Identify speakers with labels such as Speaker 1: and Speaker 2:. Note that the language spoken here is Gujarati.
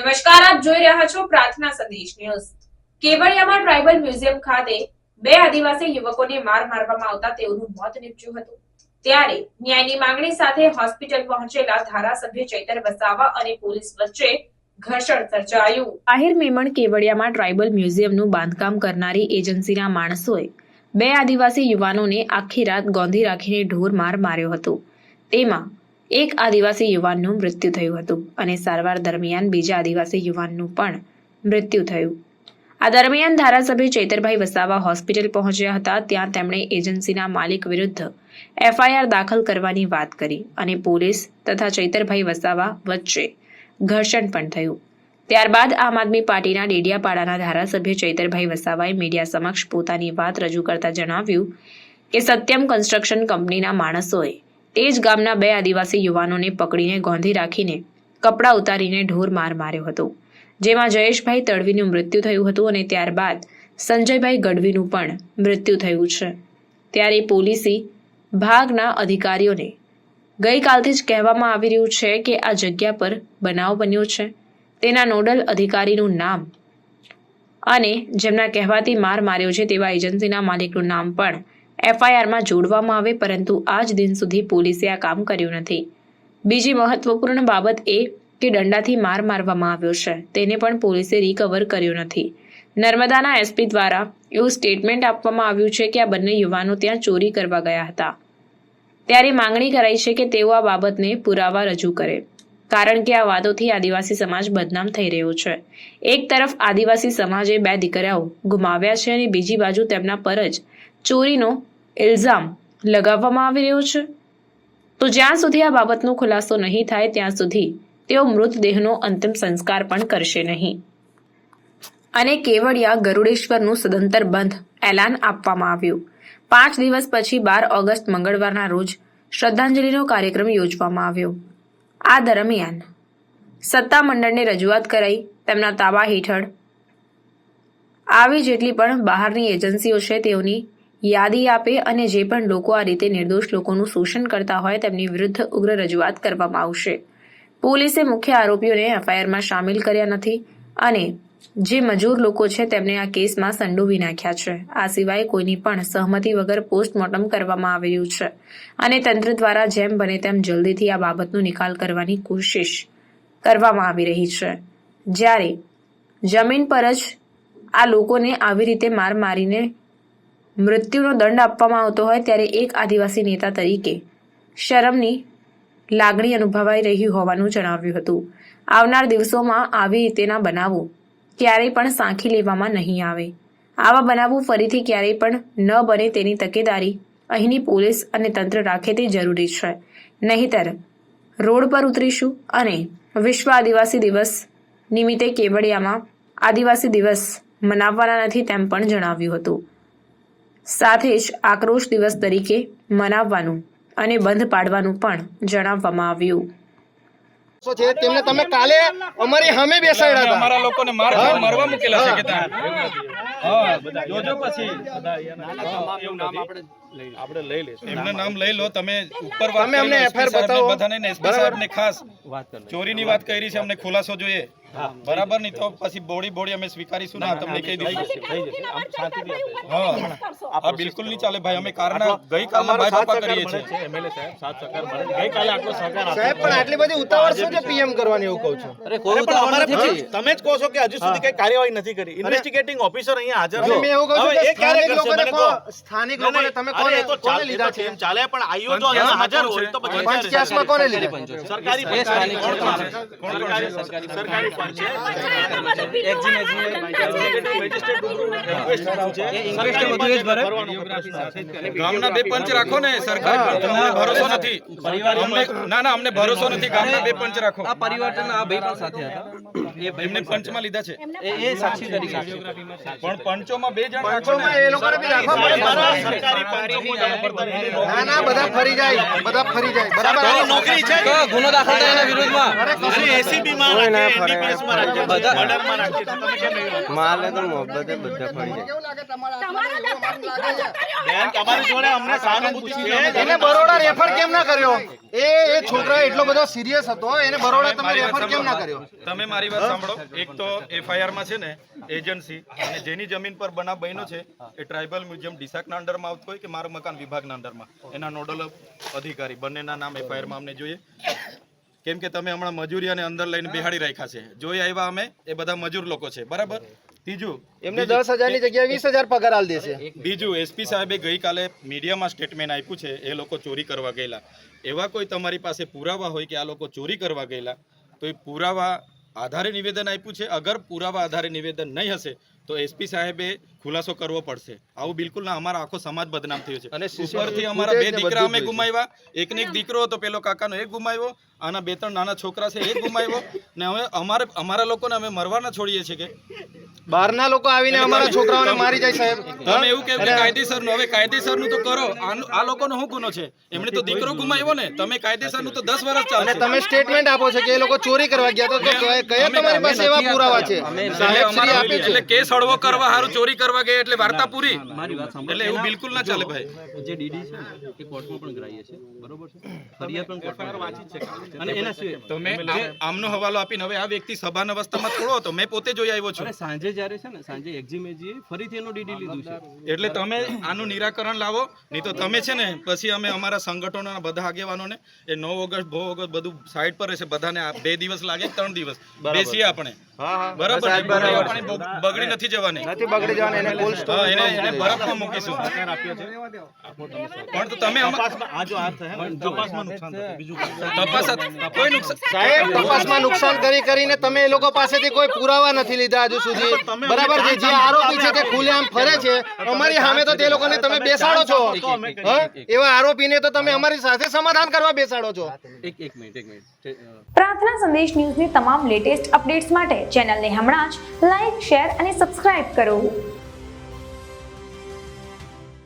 Speaker 1: નમસ્કાર, આપ જોઈ રહ્યા છો પ્રાર્થના સંદેશ ન્યૂઝ। કેવડિયામાં ટ્રાઇબલ મ્યુઝિયમ ખાતે બે આદિવાસી યુવકોને માર મારવામાં આવતા તેઓનું મોત નીપજ્યું હતું। ત્યારે ન્યાયની માંગણી સાથે હોસ્પિટલ પહોંચેલા ધારાસભ્ય ચૈતર વસાવા અને પોલીસ વચ્ચે ઘર્ષણ સર્જાયું। આહિર મેમણ કેવડિયામાં ટ્રાઇબલ મ્યુઝિયમનું બાંધકામ કરનારી એજન્સીના માણસોએ બે આદિવાસી યુવાનોને આખી રાત ગોંધી રાખીને ઢોર માર માર્યો હતો। તેમાં એક આદિવાસી યુવાનનું મૃત્યુ થયું હતું અને સારવાર દરમિયાન બીજા આદિવાસી યુવાનનું પણ મૃત્યુ થયું। આ દરમિયાન ધારાસભ્ય ચૈતરભાઈ વસાવા હોસ્પિટલ પહોંચ્યા હતા। ત્યાં તેમણે એજન્સીના માલિક વિરુદ્ધ એફઆઈઆર દાખલ કરવાની વાત કરી અને પોલીસ તથા ચૈતરભાઈ વસાવા વચ્ચે ઘર્ષણ પણ થયું। ત્યારબાદ આમ આદમી પાર્ટીના ડેડિયાપાડાના ધારાસભ્ય ચૈતરભાઈ વસાવાએ મીડિયા સમક્ષ પોતાની વાત રજૂ કરતા જણાવ્યું કે સત્યમ કન્સ્ટ્રક્શન કંપનીના માણસોએ તે જ ગામના બે આદિવાસી યુવાનોને પકડીને ગોંધી રાખીને કપડાં ઉતારીને ઢોર માર માર્યો હતો, જેમાં જયેશભાઈ તડવીનું મૃત્યુ થયું હતું અને ત્યારબાદ સંજયભાઈ ગઢવીનું પણ મૃત્યુ થયું છે। ત્યારે પોલીસી ભાગના અધિકારીઓને ગઈકાલથી જ કહેવામાં આવી રહ્યું છે કે આ જગ્યા પર બનાવ બન્યો છે તેના નોડલ અધિકારીનું નામ અને જેમના કહેવાથી માર માર્યો છે તેવા એજન્સીના માલિકનું નામ પણ એફઆઈઆરમાં જોડવામાં આવે, પરંતુ આજ દિન સુધી પોલીસે આ કામ કર્યું નથી। બીજી મહત્વપૂર્ણ બાબત એ કે દંડાથી માર મારવામાં આવ્યો છે તેને પણ પોલીસે રિકવર કર્યો નથી। નર્મદાના એસપી દ્વારા એવું સ્ટેટમેન્ટ આપવામાં આવ્યું છે કે આ બંને યુવાનો ત્યાં ચોરી કરવા ગયા હતા। ત્યારે માંગણી કરાઈ છે કે તેઓ આ બાબતને પુરાવા રજૂ કરે, કારણ કે આ વાતોથી આદિવાસી સમાજ બદનામ થઈ રહ્યો છે। એક તરફ આદિવાસી સમાજે બે દીકરાઓ ગુમાવ્યા છે અને બીજી બાજુ તેમના પર જ ચોરીનો ઇલ્ઝામ લગાવવામાં આવી રહ્યો છે। તો જ્યાં સુધી આ બાબતનો ખુલાસો નહીં થાય ત્યાં સુધી તેઓ મૃતદેહનો અંતિમ સંસ્કાર પણ કરશે નહીં અને કેવડિયા ગરુડેશ્વરનું સદંતર બંધ એલાન આપવામાં આવ્યું। 5 દિવસ પછી 12 ઓગસ્ટ મંગળવારના રોજ શ્રદ્ધાંજલિનો કાર્યક્રમ યોજવામાં આવ્યો। આ દરમિયાન સત્તામંડળને રજૂઆત કરાઈ, તેમના તાબા હેઠળ આવી જેટલી પણ બહારની એજન્સીઓ છે તેઓની યાદી આપે અને જે પણ લોકો આ રીતે નિર્દોષ લોકોનું શોષણ કરતા હોય તેમની વિરુદ્ધ ઉગ્ર રજૂઆત કરવામાં આવશે। પોલીસે મુખ્ય આરોપીઓને એફઆઈઆરમાં સામેલ કર્યા નથી અને જે મજૂર લોકો છે તેમને આ કેસમાં સંડોવી નાખ્યા છે। આ સિવાય કોઈની પણ સહમતિ વગર પોસ્ટમોર્ટમ કરવામાં આવી રહ્યું છે અને તંત્ર દ્વારા જેમ બને તેમ જલ્દીથી આ બાબતનો નિકાલ કરવાની કોશિશ કરવામાં આવી રહી છે। જ્યારે જમીન પર જ આ લોકોને આવી રીતે માર મારીને મૃત્યુનો દંડ આપવામાં આવતો હોય ત્યારે એક આદિવાસી નેતા તરીકે શરમની લાગણી અનુભવાઈ રહી હોવાનું જણાવ્યું હતું। આવનાર દિવસોમાં આવી રીતેના બનાવો ક્યારેય પણ સાંખી લેવામાં નહીં આવે। આવા બનાવો ફરીથી ક્યારેય પણ ન બને તેની તકેદારી અહીંની પોલીસ અને તંત્ર રાખે તે જરૂરી છે, નહીંતર રોડ પર ઉતરીશું અને વિશ્વ આદિવાસી દિવસ નિમિત્તે કેવડિયામાં આદિવાસી દિવસ મનાવવાના નથી તેમ પણ જણાવ્યું હતું। સાથે જ આક્રોશ દિવસ તરીકે મનાવવાનું અને બંધ પાડવાનું પણ જણાવવામાં આવ્યું।
Speaker 2: તેમને તમે કાલે અમારી સામે બેસાડ્યા હતા,
Speaker 3: અમારા લોકોને મારવા મૂકેલા છે કે ત્યાં જોજો પછી આપણે લઈ લેશું, એમનું નામ લઈ લો તમે। ઉપર વાત
Speaker 2: તમે અમને એફઆઈઆર બતાવો
Speaker 3: બધાને એસપી સાહેબને ખાસ ચોરીની વાત કરી છે, અમને ખુલાસો જોઈએ બરાબર, નહીં તો પછી બોડી અમે સ્વીકારીશું ના, તમને કહી દઈશું। હા બિલકુલ નહીં ચાલે ભાઈ, અમે કારના ગઈકાલના બાયપાસ કરીએ છીએ।
Speaker 2: સાહેબ પણ આટલી બધી ઉતાવળ શું છે પીએમ કરવાની, એવું કહું છું।
Speaker 4: તમે જ કહો છો કે હજુ સુધી કઈ કાર્યવાહી નથી કરી। ઇન્વેસ્ટિગેટિંગ ઓફિસર અહીંયા હાજર છે,
Speaker 2: મેં એવું કહું છું કે
Speaker 4: એ ક્યારે કરશે મને કહો।
Speaker 2: સ્થાનિક લોકોને તમે
Speaker 4: અરે એ તો
Speaker 2: કોને લીધા છે?
Speaker 4: એમ ચાલે, પણ આઈઓ જો અહીંયા હાજર હોય તો પછી
Speaker 2: પંચકેસમાં કોને લીધા?
Speaker 4: સરકારી પંચ સરકારી પંચ છે,
Speaker 3: ગામના બે પંચ રાખો ને, સરકાર અમને ભરોસો નથી। ના અમને ભરોસો નથી, ગામના બે પંચ રાખો।
Speaker 5: આ પરિવર્તન આ ભાઈ પણ સાથે હતા,
Speaker 3: એમને પંચમાં લીધા છે,
Speaker 5: એ સાક્ષી તરીકે છે,
Speaker 3: પણ પંચોમાં બે જણ
Speaker 2: પંચોમાં એ લોકોને બી રાખવા પડે।
Speaker 4: સરકારી પંચો
Speaker 2: ના બધા ફરી જાય, બરાબર
Speaker 4: નોકરી છે,
Speaker 5: ગુનો દાખલ થાય એના વિરુદ્ધમાં
Speaker 4: એસીબી માં રાખે, એનડીપીએસ માં રાખે, મર્ડર માં રાખે, તમે કેમ
Speaker 6: માલે તો મોહબ્બતે બધા ફરી જાય।
Speaker 4: બેન તમારી જોડે અમને સહાનુભૂતિ છે,
Speaker 2: એને બરોડા રેફર કેમ ના કર્યો? એ છોકરા એટલો બધો સિરિયસ હતો, એને બરોડા તમે રેફર કેમ ના કર્યો?
Speaker 3: તમે મારી વાત સાંભળો, એક તો FIR માં છે ને એજન્સી અને જેની જમીન પર બનાવ બન્યો છે એ ટ્રાઇબલ મ્યુઝિયમ ડીસાકના અંડરમાં આવતું હોય કે મારા મકાન વિભાગના અંડરમાં, એના નોડલ અધિકારી બંનેના નામ FIR માં અમને જોઈએ. કેમ કે તમે હમણાં મજૂરી અને અંદર લઈને બેહાડી રાખ્યા છે. જોઈ આવ્યા અમે, એ બધા મજૂર લોકો છે, બરાબર. ત્રીજું,
Speaker 2: એમને 10,000 ની જગ્યાએ 20,000 પગાર આલ દેશે.
Speaker 3: બીજું, SP સાહેબે ગઈકાલે મીડિયામાં સ્ટેટમેન્ટ આપ્યું છે એ લોકો ચોરી કરવા ગયેલા. એવા કોઈ તમારી પાસે પુરાવા હોય કે આ લોકો ચોરી કરવા ગયેલા, તો એ પુરાવા આધારે નિવેદન આપ્યું છે. અગર પુરાવા આધારે નિવેદન નહીં હશે તો SP સાહેબે ખુલાસો કરવો પડશે. આવું બિલકુલ ના, અમારા આખો સમાજ બદનામ થયો છે.
Speaker 2: અને
Speaker 3: ઉપરથી અમારા 2 દીકરા અમે ગુમાવ્યા, એકને એક દીકરો હતો, પેલો કાકાનો એક ગુમાવ્યો, આના 2-3 નાના છોકરા છે એક ગુમાવ્યો, ને હવે અમારા લોકોને અમે મરવાના છોડીએ છીએ કે
Speaker 2: બહારના લોકો આવીને અમારા છોકરાઓને મારી જાય સાહેબ.
Speaker 3: તમે એવું કહો કે કાયદેસરનું, હવે કાયદેસરનું તો કરો. આ લોકોનો શું ગુનો છે? એમણે તો દીકરો ગુમાવ્યો ને. તમે કાયદેસરનું તો 10 વર્ષ
Speaker 2: અને
Speaker 3: ચાલશે.
Speaker 2: તમે સ્ટેટમેન્ટ આપો છો કે એ લોકો ચોરી કરવા ગયા, તો કયા તમારી પાસે એવા પુરાવા છે? સાહેબ શ્રી આપે છે.
Speaker 3: એટલે કેસ હળવો કરવા હારું ચોરી કરવા ગયા એટલે વાર્તા પૂરી.
Speaker 5: મારી વાત સાંભળો.
Speaker 3: એટલે એવું બિલકુલ ના ચાલે ભાઈ.
Speaker 5: જે ડીડી છે ને એ કોર્ટમાં પણ ગ્રાહ્ય છે, બરોબર છે, ફરિયાદ પણ કોર્ટમાં વાંચી છે. અને એના સિવાય
Speaker 3: તમે આમનો હવાલો આપીને હવે આ વ્યક્તિ સભાના અવસ્થામાં થોડો હતો, મેં પોતે જોઈ આવ્યો છું.
Speaker 5: અને સાંજે જ્યારે છે ને, સાંજે એક્ઝિમેજીએ ફરીથી એનો ડીડી લીધું છે.
Speaker 3: એટલે તમે આનું નિરાકરણ લાવો, નહીં તો તમે છે ને પછી અમે અમારા સંગઠનોના બધા આગેવાનોને એ 9 ઓગસ્ટ 2 ઓગસ્ટ બધું સાઈડ પર રહેશે. બધાને 2 દિવસ લાગે 3 દિવસ બેસીએ આપણે, બરાબર. આપણે બગડી નથી જવાની,
Speaker 2: નથી બગડી જવાના. એને કોલ્ડ સ્ટોર
Speaker 3: હા, એને બરફમાં મૂકીશું. પણ તો તમે
Speaker 4: આ જો આ થશે ને, તપાસમાં નુકસાન થશે, બીજું કંઈ.
Speaker 3: તપાસ કોઈ નુકસાન
Speaker 2: સાહેબ, તપાસમાં નુકસાન કરીને તમે એ લોકો પાસેથી કોઈ પુરાવા નથી લીધા હજુ સુધી, બરાબર છે. જે આરોપી છે તે ખુલ્લેઆમ ફરે છે, અમારી સામે તો તે લોકોને તમે બેસાડો છો. એવા આરોપીને તો તમે અમારી સાથે સમાધાન કરવા બેસાડો છો.
Speaker 5: એક મિનિટ
Speaker 7: પ્રાર્થના સંદેશ ન્યૂઝની તમામ લેટેસ્ટ અપડેટ્સ માટે ચેનલને હમણાં જ લાઈક, શેર અને સબસ્ક્રાઇબ કરો.